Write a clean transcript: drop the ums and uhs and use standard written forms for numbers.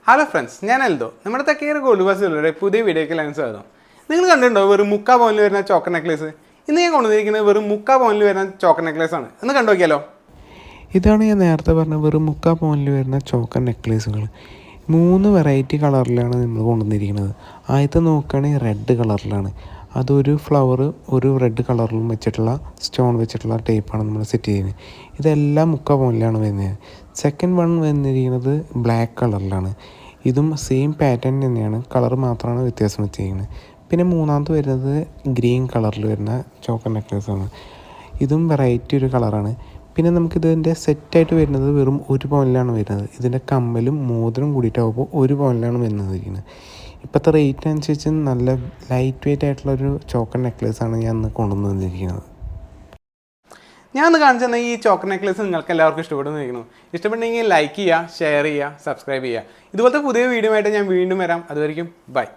Hello friends, ഞാൻ എൽദോ. നമ്മുടെ തെക്കേറെ gold ബസ്സിലൂടെ പുതിയ വീഡിയോയ്ക്ക് ലൈൻസ് ആകും. നിങ്ങൾ കണ്ടിട്ടുണ്ടോ വെറും 3/4 പവനിൽ വരുന്ന ചോക്കർ നെക്ലേസ്? ഇന്ന് ഞാൻ കൊണ്ടുവന്നിരിക്കുന്നത് വെറും 3/4 പവനിൽ വരുന്ന ചോക്കർ നെക്ലേസ് ആണ്. ഒന്ന് കണ്ടു നോക്കിയാലോ. ഇതാണ് ഞാൻ നേരത്തെ പറഞ്ഞ വെറും 3/4 പവനിൽ വരുന്ന ചോക്കർ നെക്ലേസുകൾ. 3 വെറൈറ്റി കളറിലാണ് നമ്മൾ കൊണ്ടുവന്നിരിക്കുന്നത്. ആദ്യത്തെ നോക്കുകയാണെങ്കിൽ റെഡ് കളറിലാണ്. അതൊരു ഫ്ലവർ ഒരു റെഡ് കളറിലും വെച്ചിട്ടുള്ള സ്റ്റോൺ വെച്ചിട്ടുള്ള ടൈപ്പാണ് നമ്മൾ സെറ്റ് ചെയ്യുന്നത്. ഇതെല്ലാം 3/4 പവനിലാണ് വരുന്നത്. സെക്കൻഡ് വൺ വന്നിരിക്കുന്നത് ബ്ലാക്ക് കളറിലാണ്. ഇതും സെയിം പാറ്റേൺ തന്നെയാണ്, കളർ മാത്രമാണ് വ്യത്യാസം വെച്ചിരിക്കുന്നത്. പിന്നെ മൂന്നാമത് വരുന്നത് ഗ്രീൻ കളറിൽ വരുന്ന ചോക്കർ നെക്ലേസാണ്. ഇതും വെറൈറ്റി ഒരു കളറാണ്. പിന്നെ നമുക്കിതിൻ്റെ സെറ്റായിട്ട് വരുന്നത് വെറും 1 പവനിലാണ് വരുന്നത്. ഇതിൻ്റെ കമ്മലും മോതിരം കൂടിയിട്ടാകുമ്പോൾ 1 പവനിലാണ് വരുന്നത്. ഇപ്പോഴത്തെ റേറ്റ് അനുസരിച്ച് നല്ല ലൈറ്റ് വെയിറ്റ് ആയിട്ടുള്ളൊരു ചോക്കർ നെക്ലേസാണ് ഞാൻ ഇന്ന് കൊണ്ടുവന്നിരിക്കുന്നത്. ഞാൻ ഒന്ന് കാണിച്ചു തന്ന ഈ ചോക്കർ നെക്ലേസ് നിങ്ങൾക്ക് എല്ലാവർക്കും ഇഷ്ടപ്പെടുന്നു. ഇഷ്ടപ്പെട്ടെങ്കിൽ ലൈക്ക് ചെയ്യുക, ഷെയർ ചെയ്യുക, സബ്സ്ക്രൈബ് ചെയ്യുക. ഇതുപോലത്തെ പുതിയ വീഡിയോ ആയിട്ട് ഞാൻ വീണ്ടും വരാം. അതുവരെയും ബൈ.